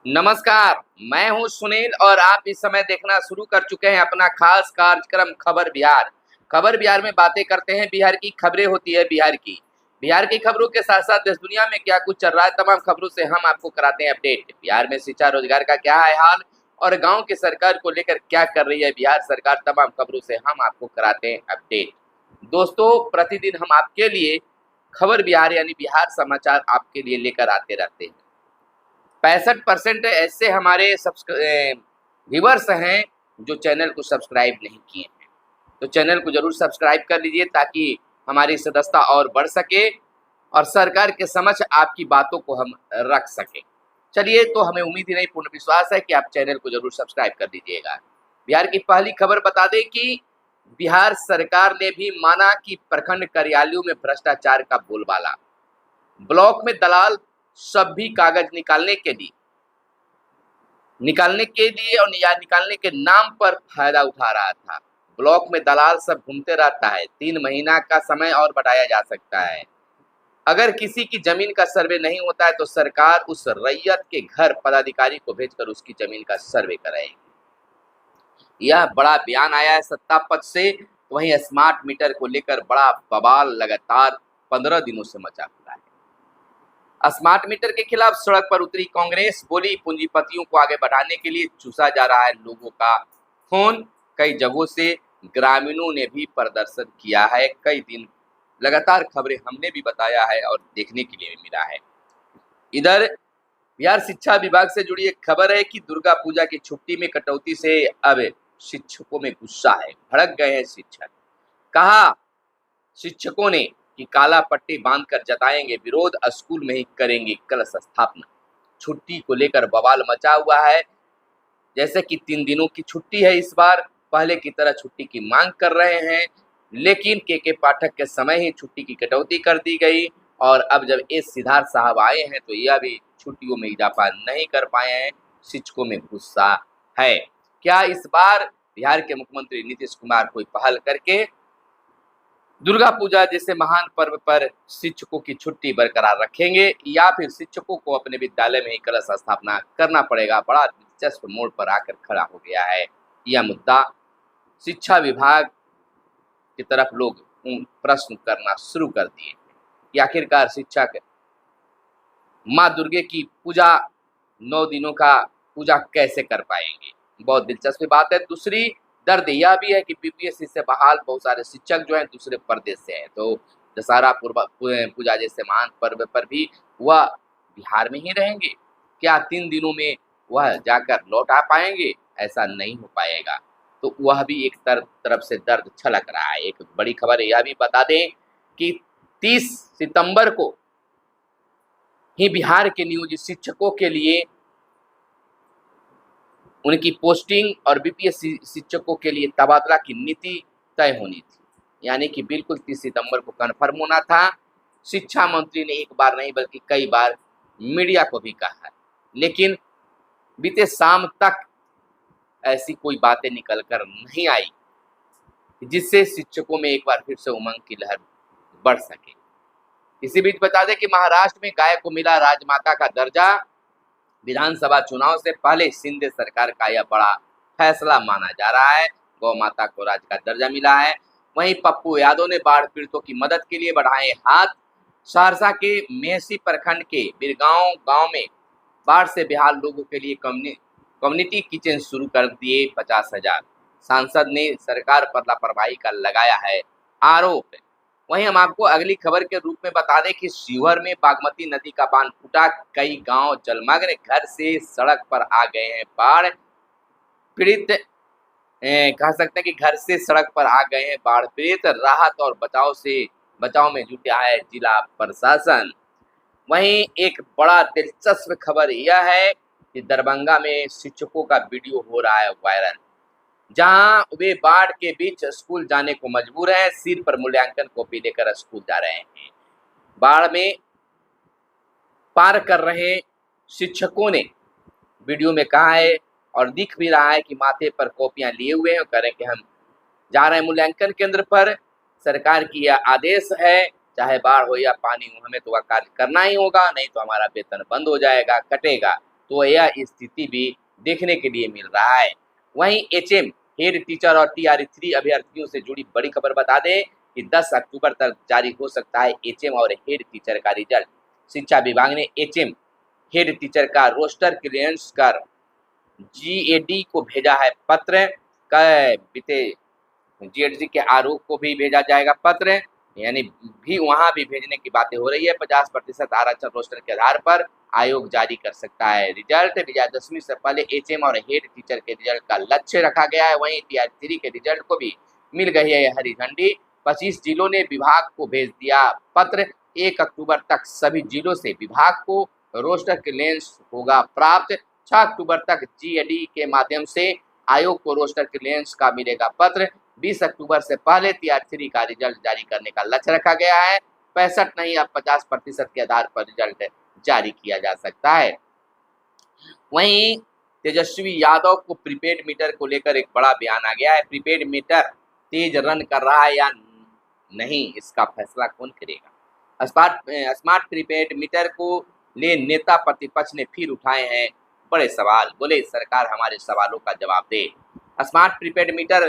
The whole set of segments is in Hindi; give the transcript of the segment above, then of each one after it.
नमस्कार, मैं हूं सुनील और आप इस समय देखना शुरू कर चुके हैं अपना खास कार्यक्रम खबर बिहार। खबर बिहार में बातें करते हैं, बिहार की खबरें होती है बिहार की। बिहार की खबरों के साथ-साथ देश दुनिया में क्या कुछ चल रहा है, तमाम खबरों से हम आपको कराते हैं अपडेट। बिहार में शिक्षा, रोजगार का क्या है हाल और गाँव की सरकार को लेकर क्या कर रही है बिहार सरकार, तमाम खबरों से हम आपको कराते हैं अपडेट। दोस्तों, प्रतिदिन हम आपके लिए खबर बिहार यानी बिहार समाचार आपके लिए लेकर आते रहते हैं। 65% ऐसे हमारे व्यूवर्स हैं जो चैनल को सब्सक्राइब नहीं किए हैं। तो चैनल को ज़रूर सब्सक्राइब कर लीजिए ताकि हमारी सदस्यता और बढ़ सके और सरकार के समक्ष आपकी बातों को हम रख सकें। चलिए, तो हमें उम्मीद ही नहीं पूर्ण विश्वास है कि आप चैनल को ज़रूर सब्सक्राइब कर दीजिएगा। बिहार की पहली खबर बता दें कि बिहार सरकार ने भी माना कि प्रखंड कार्यालयों में भ्रष्टाचार का बोलबाला। ब्लॉक में दलाल सभी कागज निकालने के लिए और या निकालने के नाम पर फायदा उठा रहा था। ब्लॉक में दलाल सब घूमते रहता है। 3 महीना का समय और बढ़ाया जा सकता है। अगर किसी की जमीन का सर्वे नहीं होता है तो सरकार उस रैयत के घर पदाधिकारी को भेजकर उसकी जमीन का सर्वे कराएगी। यह बड़ा बयान आया है सत्ता पक्ष से। वहीं स्मार्ट मीटर को लेकर बड़ा बवाल लगातार 15 दिनों से मचा हुआ है। स्मार्ट मीटर के खिलाफ सड़क पर उतरी कांग्रेस, बोली पूंजीपतियों को आगे बढ़ाने के लिए चूसा जा रहा है लोगों का खून। कई जगहों से ग्रामीणों ने भी प्रदर्शन किया है। कई दिन लगातार खबरें हमने भी बताया है और देखने के लिए भी मिला है। इधर बिहार शिक्षा विभाग से जुड़ी एक खबर है कि दुर्गा पूजा की छुट्टी में कटौती से अब शिक्षकों में गुस्सा है। भड़क गए हैं शिक्षक। कहा शिक्षकों ने कि काला पट्टी बांधकर जताएंगे विरोध, स्कूल में ही करेंगे कलश स्थापना। छुट्टी को लेकर बवाल मचा हुआ है। जैसे कि 3 दिनों की छुट्टी है इस बार, पहले की तरह छुट्टी की मांग कर रहे हैं, लेकिन के पाठक के समय ही छुट्टी की कटौती कर दी गई और अब जब एस सिद्धार्थ साहब आए हैं तो यह भी छुट्टियों में इजाफा नहीं कर पाए हैं। शिक्षकों में गुस्सा है। क्या इस बार बिहार के मुख्यमंत्री नीतीश कुमार कोई पहल करके दुर्गा पूजा जैसे महान पर्व पर शिक्षकों की छुट्टी बरकरार रखेंगे या फिर शिक्षकों को अपने विद्यालय में ही कलश स्थापना करना पड़ेगा? बड़ा दिलचस्प मोड़ पर आकर खड़ा हो गया है यह मुद्दा। शिक्षा विभाग की तरफ लोग प्रश्न करना शुरू कर दिए कि आखिरकार शिक्षक माँ दुर्गे की पूजा 9 दिनों का पूजा कैसे कर पाएंगे? बहुत दिलचस्प बात है। दूसरी दर्द यह भी है कि बीपीएससी से बहाल बहुत सारे शिक्षक जो हैं दूसरे प्रदेश से हैं, तो दशहरा पूजा जैसे महान पर्व पर भी वह बिहार में ही रहेंगे। क्या 3 दिनों में वह जाकर लौट आ पाएंगे? ऐसा नहीं हो पाएगा। तो वह भी एक तरफ से दर्द छलक रहा है। एक बड़ी खबर यह भी बता दें कि 30 सितंबर को ही बिहार के नियोजित शिक्षकों के लिए उनकी पोस्टिंग और बीपीएससी शिक्षकों के लिए तबादला की नीति तय होनी थी। यानी कि बिल्कुल 30 सितंबर को कन्फर्म होना था। शिक्षा मंत्री ने एक बार नहीं बल्कि कई बार मीडिया को भी कहा है, लेकिन बीते शाम तक ऐसी कोई बातें निकल कर नहीं आई जिससे शिक्षकों में एक बार फिर से उमंग की लहर बढ़ सके। इसी बीच बता दें कि महाराष्ट्र में गाय को मिला राजमाता का दर्जा। विधानसभा चुनाव से पहले शिंदे सरकार का यह बड़ा फैसला माना जा रहा है। गौ माता को राज्य का दर्जा मिला है। वहीं पप्पू यादव ने बाढ़ पीड़ितों की मदद के लिए बढ़ाए हाथ। सहरसा के मेहसी प्रखंड के बिरगांव गांव में बाढ़ से बेहाल लोगों के लिए कम्युनिटी किचन शुरू कर दिए 50,000। सांसद ने सरकार पर लापरवाही का लगाया है आरोप। वहीं हम आपको अगली खबर के रूप में बता दें कि शिवहर में बागमती नदी का बांध फूटा, कई गांव जलमग्न, घर से सड़क पर आ गए हैं बाढ़ पीड़ित। कह सकते हैं कि घर से सड़क पर आ गए हैं बाढ़ पीड़ित। राहत और बचाव में जुटा है जिला प्रशासन। वहीं एक बड़ा दिलचस्प खबर यह है कि दरभंगा में शिक्षकों का वीडियो हो रहा है वायरल, जहां वे बाढ़ के बीच स्कूल जाने को मजबूर हैं। सिर पर मूल्यांकन कॉपी लेकर स्कूल जा रहे हैं। बाढ़ में पार कर रहे शिक्षकों ने वीडियो में कहा है और दिख भी रहा है कि माथे पर कॉपियां लिए हुए हैं, कह रहे हैं कि हम जा रहे हैं मूल्यांकन केंद्र पर। सरकार की यह आदेश है, चाहे बाढ़ हो या पानी हो, हमें तो वह कार्य करना ही होगा, नहीं तो हमारा वेतन बंद हो जाएगा, कटेगा। तो यह स्थिति भी देखने के लिए मिल रहा है। वहीं एचएम हेड टीचर और टीआरई 3 अभ्यर्थियों से जुड़ी बड़ी खबर बता दें कि 10 अक्टूबर तक जारी हो सकता है एचएम और हेड टीचर का रिजल्ट। शिक्षा विभाग ने एचएम हेड टीचर का रोस्टर क्लियरेंस कर जीएडी को भेजा है पत्र। बीते जीएडी के आरोप को भी भेजा जाएगा पत्र, यानी भी वहां भी भेजने की बातें हो रही है। 50% आरक्षण रोस्टर के आधार पर आयोग जारी कर सकता है रिजल्ट। विजयादशमी से पहले एचएम और हेड टीचर के रिजल्ट का लक्ष्य रखा गया है। वहीं टीआरई 3 के रिजल्ट को भी मिल गई है हरी झंडी। 25 जिलों ने विभाग को भेज दिया पत्र। 1 अक्टूबर तक सभी जिलों से विभाग को रोस्टर क्लियरेंस होगा प्राप्त। 6 अक्टूबर तक जीएडी के माध्यम से आयोग को रोस्टर क्लियरेंस का मिलेगा पत्र। 20 अक्टूबर से पहले टीआरई 3 का रिजल्ट जारी करने का लक्ष्य रखा गया है। 65 नहीं, अब 50% के आधार पर रिजल्ट जारी किया जा सकता है। वहीं तेजस्वी यादव को प्रीपेड मीटर को लेकर एक बड़ा बयान आ गया है। प्रीपेड मीटर तेज रन कर रहा है या नहीं, इसका फैसला कौन करेगा। स्मार्ट प्रीपेड मीटर को ले नेता प्रतिपक्ष ने फिर उठाए हैं बड़े सवाल। बोले सरकार हमारे सवालों का जवाब दे। स्मार्ट प्रीपेड मीटर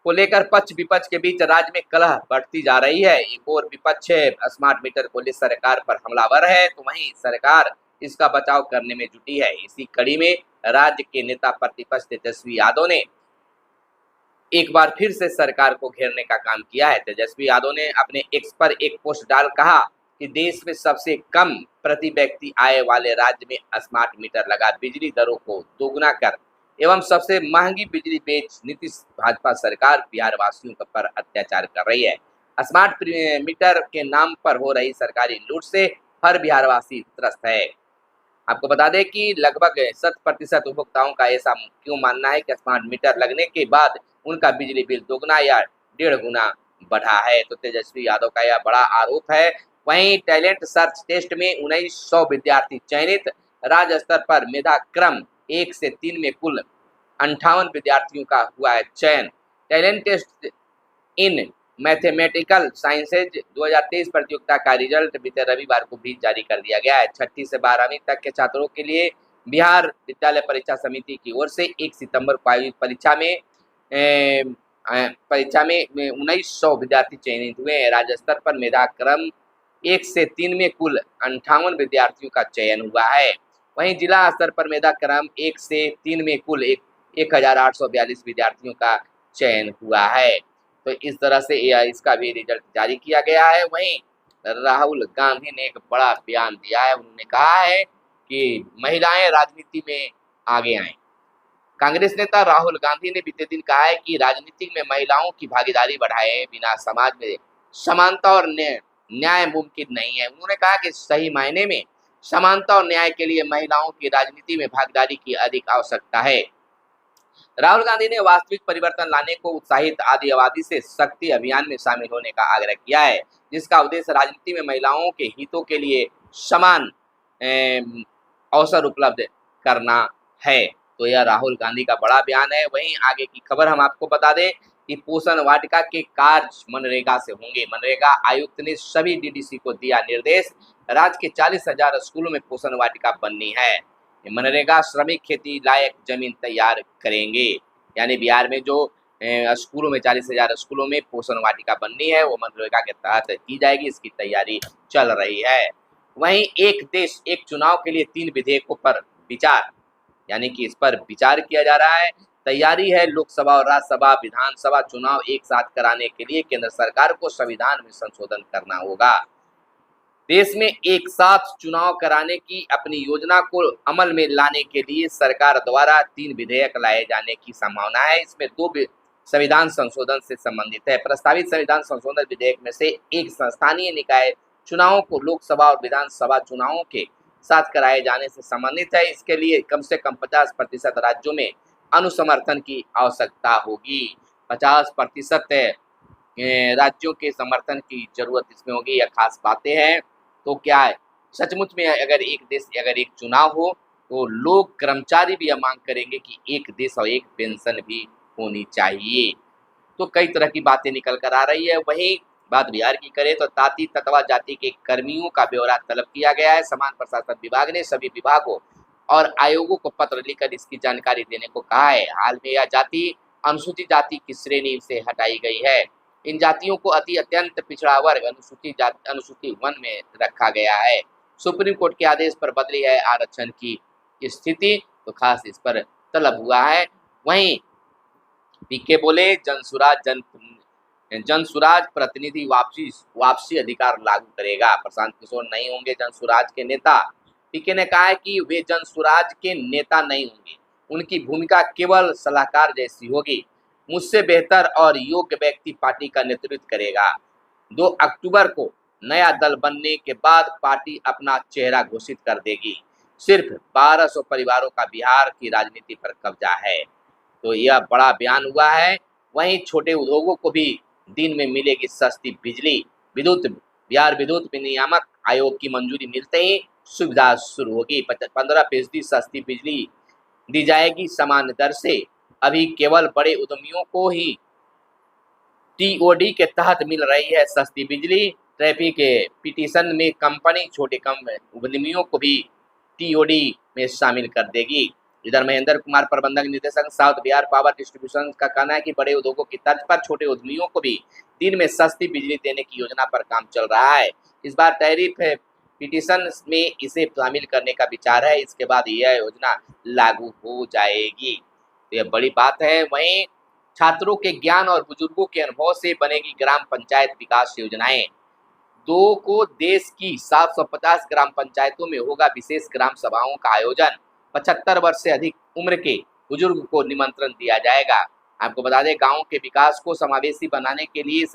को लेकर पक्ष विपक्ष के बीच राज्य में कलह बढ़ती जा रही है। एक और विपक्ष स्मार्ट मीटर को ले सरकार पर हमलावर है, तो वहीं सरकार इसका बचाव करने में जुटी है। इसी कड़ी में राज्य के नेता प्रतिपक्ष तेजस्वी यादव ने एक बार फिर से सरकार को घेरने का काम किया है। तेजस्वी यादव ने अपने एक्स पर एक पोस्ट डाल कहा कि देश में सबसे कम प्रति व्यक्ति आय वाले राज्य में स्मार्ट मीटर लगा बिजली दरों को दोगुना कर एवं सबसे महंगी बिजली बेच नीतीश भाजपा सरकार बिहार वासियों पर अत्याचार कर रही है। स्मार्ट मीटर के नाम पर हो रही सरकारी लूट से हर बिहारवासी त्रस्त है। आपको बता दें कि लगभग 100% उपभोक्ताओं का ऐसा क्यों मानना है कि स्मार्ट मीटर लगने के बाद उनका बिजली बिल दोगुना या 1.5 गुना बढ़ा है। तो तेजस्वी यादव का यह बड़ा आरोप है। वहीं टैलेंट सर्च टेस्ट में 1900 विद्यार्थी चयनित। राज्य स्तर पर मेधा क्रम 1 से 3 में कुल 58 विद्यार्थियों का हुआ है चयन। Talent test in mathematical sciences 2023 प्रतियोगिता का रिजल्ट बीते रविवार को भी जारी कर दिया गया है। 6ठी से 12वीं तक के छात्रों के लिए बिहार विद्यालय परीक्षा समिति की ओर से 1 सितंबर को आयोजित परीक्षा में 1900 विद्यार्थी चयनित हुए। राज्य स्तर पर मेधा क्रम 1 से 3 में कुल 58 विद्यार्थियों का चयन हुआ है। वहीं जिला स्तर पर मेधा क्रम 1 से 3 में कुल 1842 विद्यार्थियों का चयन हुआ है। तो इस तरह से इसका भी रिजल्ट जारी किया गया है। वहीं राहुल गांधी ने एक बड़ा बयान दिया है। उन्होंने कहा है कि महिलाएं राजनीति में आगे आएं। कांग्रेस नेता राहुल गांधी ने बीते दिन कहा है कि राजनीति में महिलाओं की भागीदारी बढ़ाए बिना समाज में समानता और न्याय मुमकिन नहीं है। उन्होंने कहा कि सही मायने में समानता और न्याय के लिए महिलाओं की राजनीति में भागीदारी की अधिक आवश्यकता है। राहुल गांधी ने वास्तविक परिवर्तन लाने को उत्साहित आदिवासी से शक्ति अभियान में शामिल होने का आग्रह किया है, जिसका उद्देश्य राजनीति में महिलाओं के हितों के लिए समान अवसर उपलब्ध करना है। तो यह राहुल गांधी का बड़ा बयान है। वहीं आगे की खबर हम आपको बता दें कि पोषण वाटिका के कार्य मनरेगा से होंगे। मनरेगा आयुक्त ने सभी डीडीसी को दिया निर्देश। राज्य के 40,000 स्कूलों में पोषण वाटिका बननी है। मनरेगा श्रमिक खेती लायक जमीन तैयार करेंगे, यानी बिहार में जो स्कूलों में 40,000 स्कूलों में पोषण वाटिका बननी है वो मनरेगा के तहत की जाएगी। इसकी तैयारी चल रही है। वहीं एक देश एक चुनाव के लिए 3 विधेयकों पर विचार, यानी कि इस पर विचार किया जा रहा है। तैयारी है लोकसभा और राज्यसभा विधानसभा चुनाव एक साथ कराने के लिए केंद्र सरकार को संविधान में संशोधन करना होगा। देश में एक साथ चुनाव कराने की अपनी योजना को अमल में लाने के लिए सरकार द्वारा 3 विधेयक लाए जाने की संभावना है। इसमें 2 संविधान संशोधन से संबंधित है। प्रस्तावित संविधान संशोधन विधेयक में से एक संस्थानीय निकाय चुनावों को लोकसभा और विधानसभा चुनावों के साथ कराए जाने से संबंधित है। इसके लिए कम से कम 50% राज्यों में अनुसमर्थन की आवश्यकता होगी। 50% राज्यों के समर्थन की जरूरत इसमें होगी। यह खास बातें हैं। तो क्या है, सचमुच में अगर एक देश अगर एक चुनाव हो तो लोग कर्मचारी भी यह मांग करेंगे कि एक देश और एक पेंशन भी होनी चाहिए। तो कई तरह की बातें निकल कर आ रही है। वहीं बात बिहार की करें तो ताती ततवा जाति के कर्मियों का ब्यौरा तलब किया गया है। समान प्रशासन विभाग ने सभी विभागों और आयोगों को पत्र लिखकर इसकी जानकारी देने को कहा है। हाल में यह जाति अनुसूचित जाति की श्रेणी से हटाई गई है। इन जातियों को अत्यंत पिछड़ा वर्ग अनुसूचित वन में रखा गया है। सुप्रीम कोर्ट के आदेश पर बदली है आरक्षण की स्थिति, तो खास इस पर तलब हुआ है। वहीं पीके बोले जनसुराज प्रतिनिधि वापसी अधिकार लागू करेगा। प्रशांत किशोर नहीं होंगे जनसुराज के नेता। पीके ने कहा है कि वे जनसुराज के नेता नहीं होंगे, उनकी भूमिका केवल सलाहकार जैसी होगी। मुझसे बेहतर और योग्य व्यक्ति पार्टी का नेतृत्व करेगा। 2 अक्टूबर को नया दल बनने के बाद पार्टी अपना चेहरा घोषित कर देगी। सिर्फ 1200 परिवारों का बिहार की राजनीति पर कब्जा है, तो यह बड़ा बयान हुआ है। वहीं छोटे उद्योगों को भी दिन में मिलेगी सस्ती बिजली। बिहार विद्युत विनियामक आयोग की मंजूरी मिलते ही सुविधा शुरू होगी। 15% सस्ती बिजली दी जाएगी सामान्य दर से। अभी केवल बड़े उद्यमियों को ही टीओडी के तहत मिल रही है सस्ती बिजली। ट्रैफिक पिटीशन में कंपनी छोटे उद्यमियों को भी टीओडी में शामिल कर देगी। इधर महेंद्र कुमार प्रबंधक निदेशक साउथ बिहार पावर डिस्ट्रीब्यूशन का कहना है कि बड़े उद्योगों की तर्ज पर छोटे उद्यमियों को भी दिन में सस्ती बिजली देने की योजना पर काम चल रहा है। इस बार टैरिफ पिटीशन में इसे शामिल करने का विचार है। इसके बाद यह योजना लागू हो जाएगी, तो यह बड़ी बात है। वहीं छात्रों के ज्ञान और बुजुर्गों के अनुभव से बनेगी ग्राम पंचायत विकास योजनाएं। 2 को देश की 750 ग्राम पंचायतों में होगा विशेष ग्राम सभाओं का आयोजन। 75 वर्ष से अधिक उम्र के बुजुर्ग को निमंत्रण दिया जाएगा। आपको बता दें, गांव के विकास को समावेशी बनाने के लिए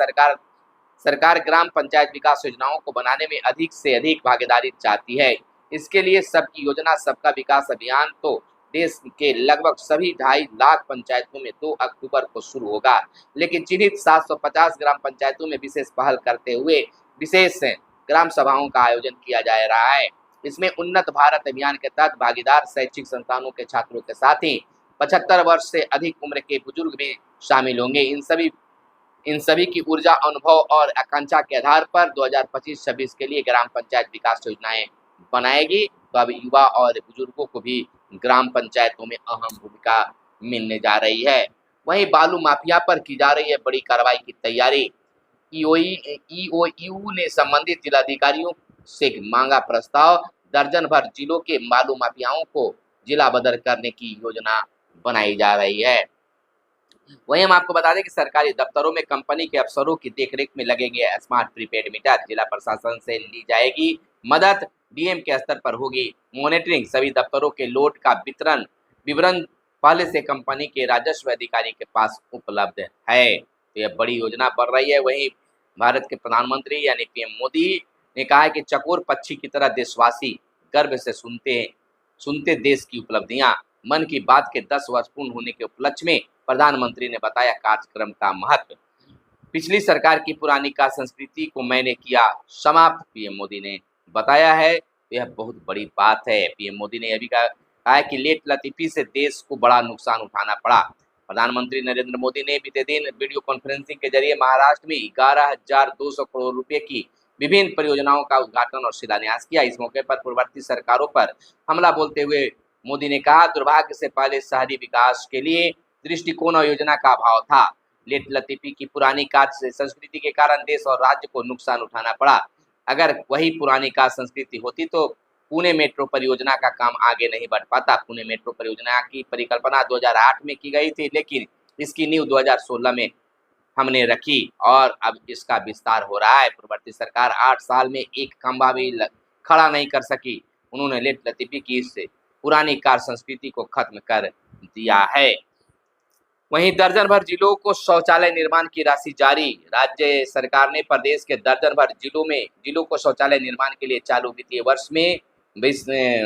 सरकार ग्राम पंचायत विकास योजनाओं को बनाने में अधिक से अधिक भागीदारी चाहती है। इसके लिए सबकी योजना सबका विकास अभियान तो देश के लगभग सभी 2.5 लाख पंचायतों में 2 अक्टूबर को शुरू होगा, लेकिन चिन्हित 750 ग्राम पंचायतों में विशेष पहल करते हुए विशेष ग्राम सभाओं का आयोजन किया जा रहा है। इसमें उन्नत भारत अभियान के तहत भागीदार शैक्षिक संस्थानों के छात्रों के साथ ही 75 वर्ष से अधिक उम्र के बुजुर्ग भी शामिल होंगे। इन सभी की ऊर्जा, अनुभव और आकांक्षा के आधार पर 2025-26 के लिए ग्राम पंचायत विकास योजनाएं बनाएगी। तो अब युवा और बुजुर्गों को भी ग्राम पंचायतों में अहम भूमिका मिलने जा रही है। वहीं बालू माफिया पर की जा रही है बड़ी कार्रवाई की तैयारी। ईओयू ने संबंधित जिलाधिकारियों से मांगा प्रस्ताव। दर्जन भर जिलों के बालू माफियाओं को जिला बदर करने की योजना बनाई जा रही है। वहीं हम आपको बता दें कि सरकारी दफ्तरों में कंपनी के अफसरों की देखरेख में लगेंगे स्मार्ट प्रीपेड मीटर। जिला प्रशासन से ली जाएगी मदद। डीएम के स्तर पर होगी मॉनिटरिंग। सभी दफ्तरों के लोड का विवरण पहले से कंपनी के राजस्व अधिकारी के पास उपलब्ध है। तो यह बड़ी योजना बढ़ रही है। वहीं भारत के प्रधानमंत्री यानी पीएम मोदी ने कहा है कि चकोर पक्षी की तरह देशवासी गर्व से सुनते देश की उपलब्धियां। मन की बात के 10 वर्ष पूर्ण होने के उपलक्ष्य में प्रधानमंत्री ने बताया कार्यक्रम का महत्व। पिछली सरकार की पुरानी का संस्कृति को मैंने किया समाप्त, पीएम मोदी ने बताया है। यह बहुत बड़ी बात है। पीएम मोदी ने यह भी कहा है कि लेट लतीफी से देश को बड़ा नुकसान उठाना पड़ा। प्रधानमंत्री नरेंद्र मोदी ने बीते दिन वीडियो कॉन्फ्रेंसिंग के जरिए महाराष्ट्र में 11,200 करोड़ रुपए की विभिन्न परियोजनाओं का उद्घाटन और शिलान्यास किया। इस मौके पर पूर्ववर्ती सरकारों पर हमला बोलते हुए मोदी ने कहा, दुर्भाग्य से पहले शहरी विकास के लिए दृष्टिकोण और योजना का अभाव था। लेट लतीफी की पुरानी कार्य संस्कृति के कारण देश और राज्य को नुकसान उठाना पड़ा। अगर वही पुरानी कार्य संस्कृति होती तो पुणे मेट्रो परियोजना का काम आगे नहीं बढ़ पाता। पुणे मेट्रो परियोजना की परिकल्पना 2008 में की गई थी, लेकिन इसकी नींव 2016 में हमने रखी और अब इसका विस्तार हो रहा है। पूर्ववर्ती सरकार 8 साल में एक खंभा भी खड़ा नहीं कर सकी। उन्होंने लेट लतीफी की इस पुरानी कार्य संस्कृति को खत्म कर दिया है। वहीं दर्जन भर जिलों को शौचालय निर्माण की राशि जारी। राज्य सरकार ने प्रदेश के दर्जन भर जिलों को शौचालय निर्माण के लिए चालू वित्तीय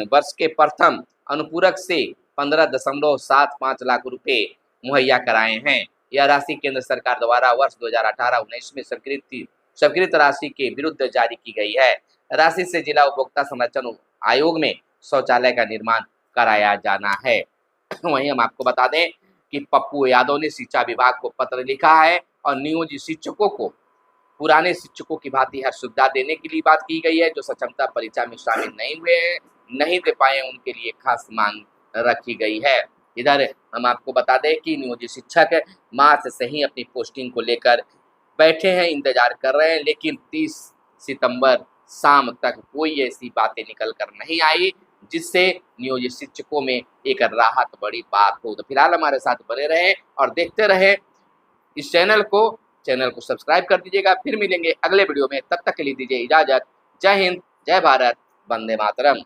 वर्ष के प्रथम अनुपूरक से 15.75 लाख रुपए मुहैया कराए हैं। यह राशि केंद्र सरकार द्वारा वर्ष 2018-19 में स्वीकृत राशि के विरुद्ध जारी की गई है। राशि से जिला उपभोक्ता संरक्षण आयोग में शौचालय का निर्माण कराया जाना है। वहीं हम आपको बता दें कि पप्पू यादव ने शिक्षा विभाग को पत्र लिखा है और नियोजित शिक्षकों को पुराने शिक्षकों की भांति हर सुविधा देने के लिए बात की गई है जो सक्षमता परीक्षा में शामिल नहीं हुए हैं। नहीं दे पाए, उनके लिए खास मांग रखी गई है। इधर हम आपको बता दें कि नियोजित शिक्षक मार्च से ही अपनी पोस्टिंग को लेकर बैठे हैं, इंतजार कर रहे हैं, लेकिन 30 सितंबर शाम तक कोई ऐसी बातें निकल कर नहीं आई जिससे नियोजित शिक्षकों में एक राहत बड़ी बात हो। तो फिलहाल हमारे साथ बने रहे और देखते रहे इस चैनल को सब्सक्राइब कर दीजिएगा। फिर मिलेंगे अगले वीडियो में, तब तक के लिए दीजिए इजाजत। जय हिंद, जय भारत, वंदे मातरम।